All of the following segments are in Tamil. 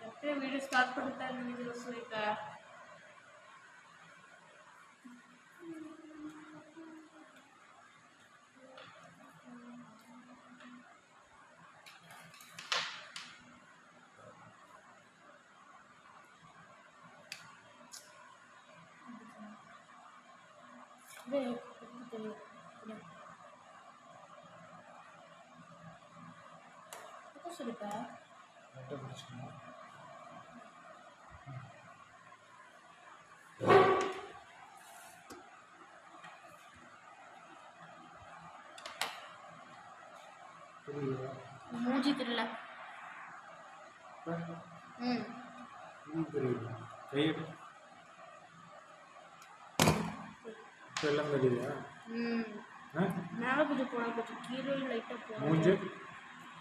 எப்பயே வீடியோ ஸ்டார்ட் பண்ணிட்டா இந்த வீடியோ சொல்லிட்டா சொல்லிட்டா மூஞ்சி தெரியல மேலே கொஞ்சம் போட கொஞ்சம் கீழே லைட்டாக போட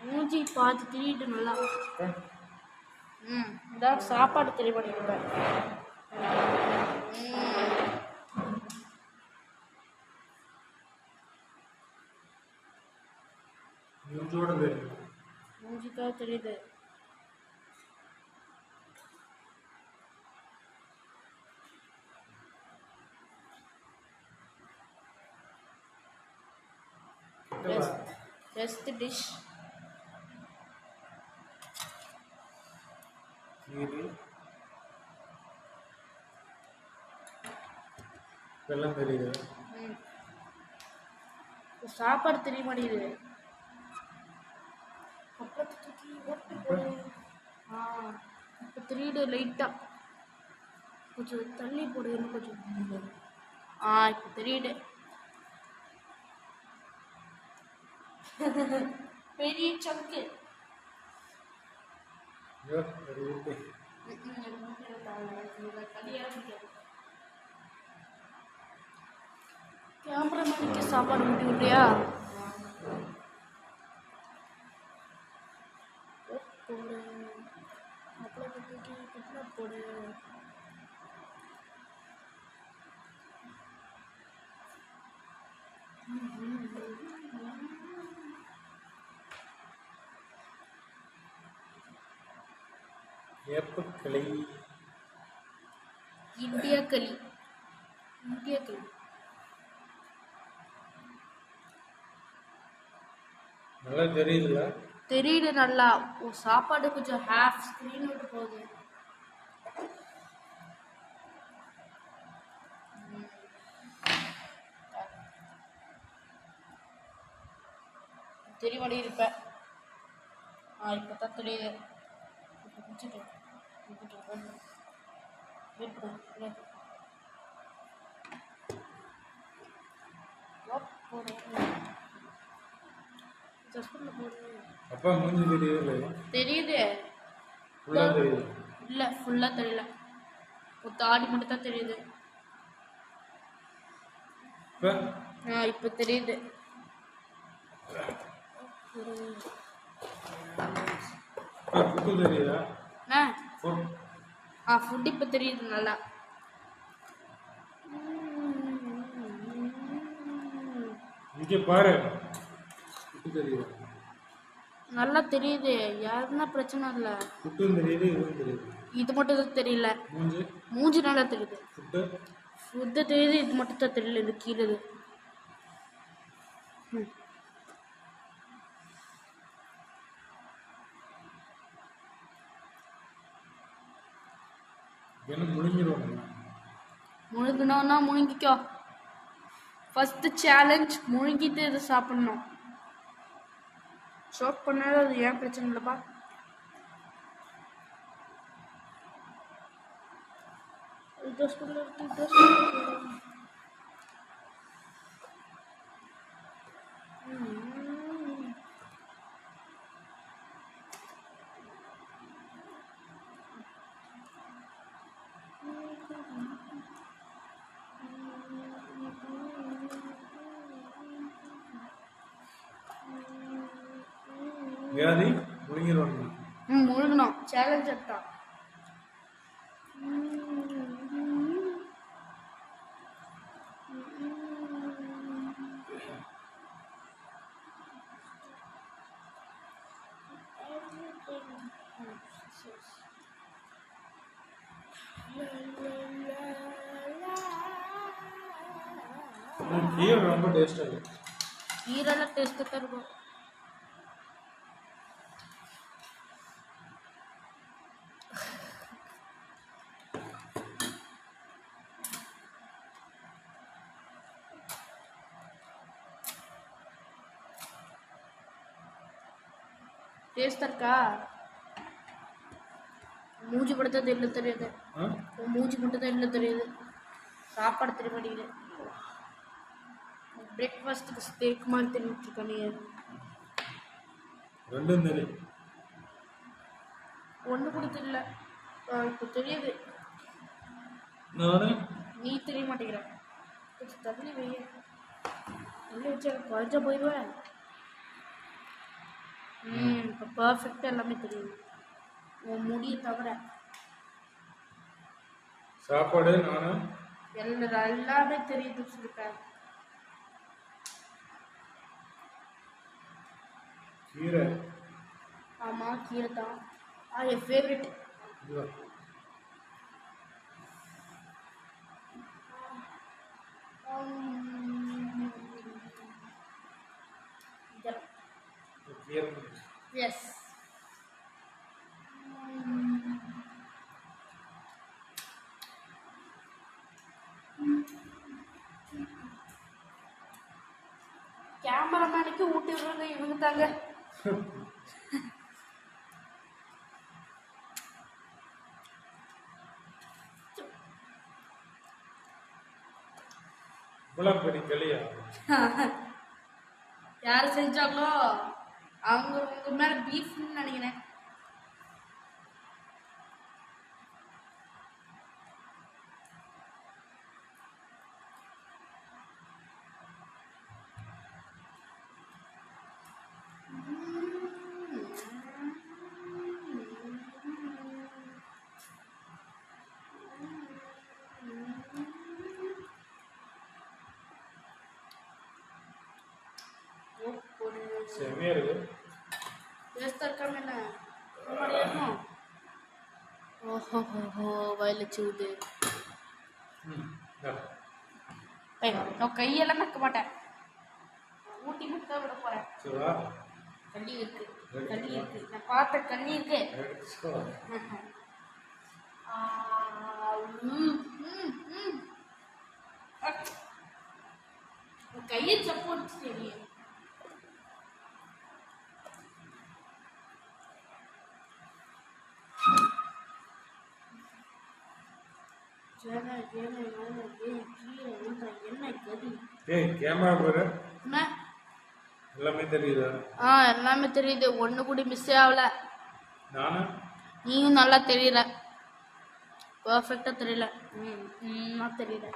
மூஞ்சி பார்த்து திரிட்டு நல்லா இதான் சாப்பாடு தெரிய பண்ணிருப்பேன் மூஞ்சிதான் தெரியுது best dish வெள்ளம் தெரியுது சாப்பாடு தெரிய மாட்டேங்குது இப்போ தெரியுது லைட்டா கொஞ்சம் தள்ளி போடுன்னு கொஞ்சம் இப்போ தெரியுது பெரிய சங்கு கேமராமேனுக்கு சாப்பாடு ஊட்டி விட்டியா போடு அப்பளை போடு ஏப்பக்களி இந்தியா களி நல்லா தெரியுதுல்ல தெரியுது நல்லா சாப்பாடு கொஞ்சம் ஹாஃப் ஸ்க்ரீன் விட்டு போகுது தெரியவடி இருப்பேன் இப்போ தான் தெரியுது அப்பா மூஞ்சி தெரியுது தெரியுது இல்ல ஃபுல்லா தெரியல தாடி மட்டும் தான் தெரியுது இப்ப தெரியுது ஃபுட் இப்ப தெரியுது நல்லா பாரு நல்லா தெரியுது யாருன்னா பிரச்சனை இல்ல இது மட்டும் தான் தெரியல மூஞ்சி நல்லா தெரியுது ஃபுட்டு தெரியுது இது மட்டும் தான் தெரியல இது கீழே முழுங்கணும்னா முழுங்கிக்கோ ஃபர்ஸ்ட் சேலஞ்ச் முழுங்கிட்டு இது சாப்பிடணும் ஷாக் பண்ணாலும் அது ஏன் பிரச்சனை இல்லைப்பா வியாதி முழுங்கிடுவாங்க முழுங்கணும் சேலஞ்ச் தான் கீரை ரொம்ப டேஸ்டாக இருக்கு. கீரைலாம் டேஸ்ட்டாக தான் இருக்கும். டேஸ்ட்டாக இருக்கா? மூஞ்சி மட்டும் தான் தெரியல தெரியுது. மூஞ்சி மட்டும் தான் இல்லை தெரியுது. சாப்பாடு தெரிய மாட்டேங்குது. பிரேக்ஃபாஸ்ட்டுக்கு ஸ்டேக் மாதிரி தெரிஞ்சுட்டு இருக்க நீ. ரெண்டும் தெரியும். ஒன்று கூட தெரியல. இப்போ தெரியுது. நானு நீ தெரிய மாட்டேங்கிற. கொஞ்சம் தள்ளி வைய. தள்ளி வச்சா குறைஞ்சா போயிடுவேன். இப்போ பர்ஃபெக்டாக எல்லாமே தெரியுது. உன் முடியை தவிர சாப்பாடு நானும் எல்லாமே தெரியுது சொல்லிட்டேன். கீரை. ஆமாம், கீரை தான். என் ஃபேவரெட். எஸ். கேமராமேனுக்கு ஊட்டி விடுறது இவங்க தாங்க. யார் செஞ்சாங்களோ அவங்க உங்க மேல பீஃப்னு நினைக்கிறேன். செமையா இருக்கு. டேஸ்டா இருக்காம என்ன இருக்கும்? ஓஹோ வயல சூது. நான் கையெல்லாம் நக்க மாட்டேன். ஊட்டி மட்டும் தான் விட போறேன். கண்ணி இருக்கு, கண்ணி இருக்கு. நான் பார்த்த கண்ணி இருக்கு. கையை சப்போர்ட் தெரியும். எல்லாமே தெரியுதா? எல்லாமே தெரியுது. ஒண்ணு கூட மிஸ் ஆகல. நீயும் நல்லா தெரியல. பர்ஃபெக்டா தெரியல. தெரியல.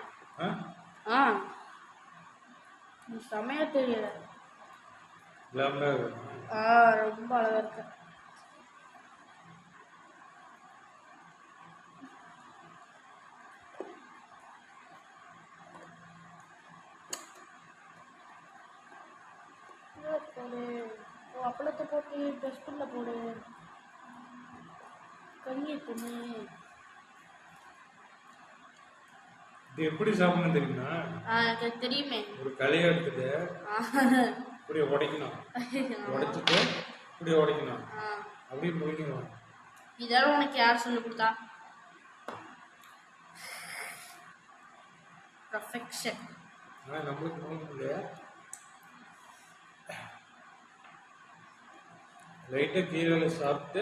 செமையா தெரியல. ரொம்ப அழகா இருக்கு. போடு. அப்பளத்தை போட்டு டஸ்ட்பின்ல போடு. கண்ணி பொண்ணு. இது எப்படி சாப்பிடணும் தெரியுமா? எனக்கு தெரியுமே. ஒரு கலையை எடுத்துட்டு இப்படியே உடைக்கணும். உடைச்சிட்டு இப்படியே உடைக்கணும். அப்படியே முடிக்கணும். இதெல்லாம் உனக்கு யார் சொல்லி கொடுத்தா? பர்ஃபெக்ஷன். நம்மளுக்கு முடியும் இல்லையா? லைட்டாக கீரை சாப்பிட்டு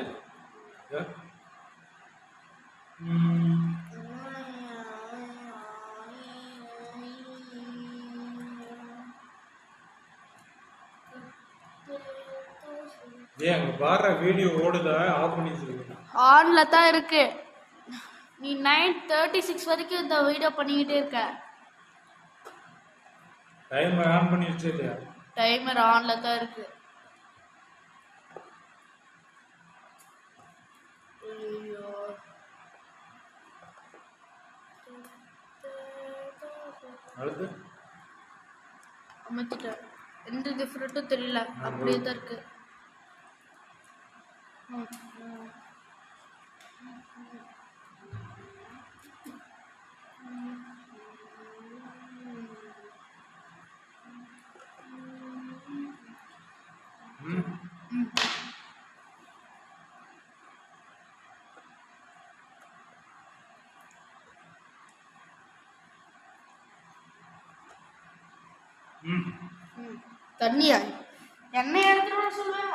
அங்க பாரு வீடியோ ஓடுதா? ஆஃப் பண்ணி வச்சிருக்கீங்க. ஆன்ல தான் இருக்கு. நீ 9:36 வரைக்கும் இந்த வீடியோ பண்ணிக்கிட்டே இருக்க. டைமர் ஆன் பண்ணி வச்சிருக்கியா? டைமர் ஆன்ல தான் இருக்கு. அடுத்து அமைச்சிட்டேன். எந்த டிஃபரெண்ட்டும் தெரியல. அப்படியே தான் இருக்கு. தண்ணியா எண்ணெய் எடுத்துட்டு வர சொல்லுவேன்.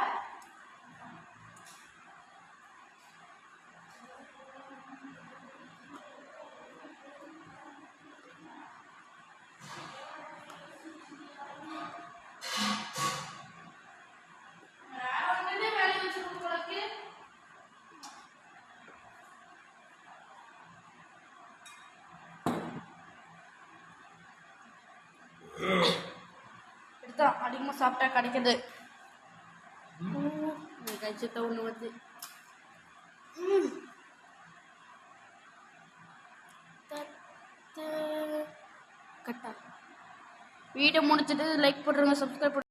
எடுத்தா அதிகமாக சாப்பிட்டா கிடைக்குது. கழிச்சத்த ஒன்று வருது. கட்டா வீடியோ முடிச்சுட்டு லைக் போட்டுருங்க, சப்ஸ்கிரைப்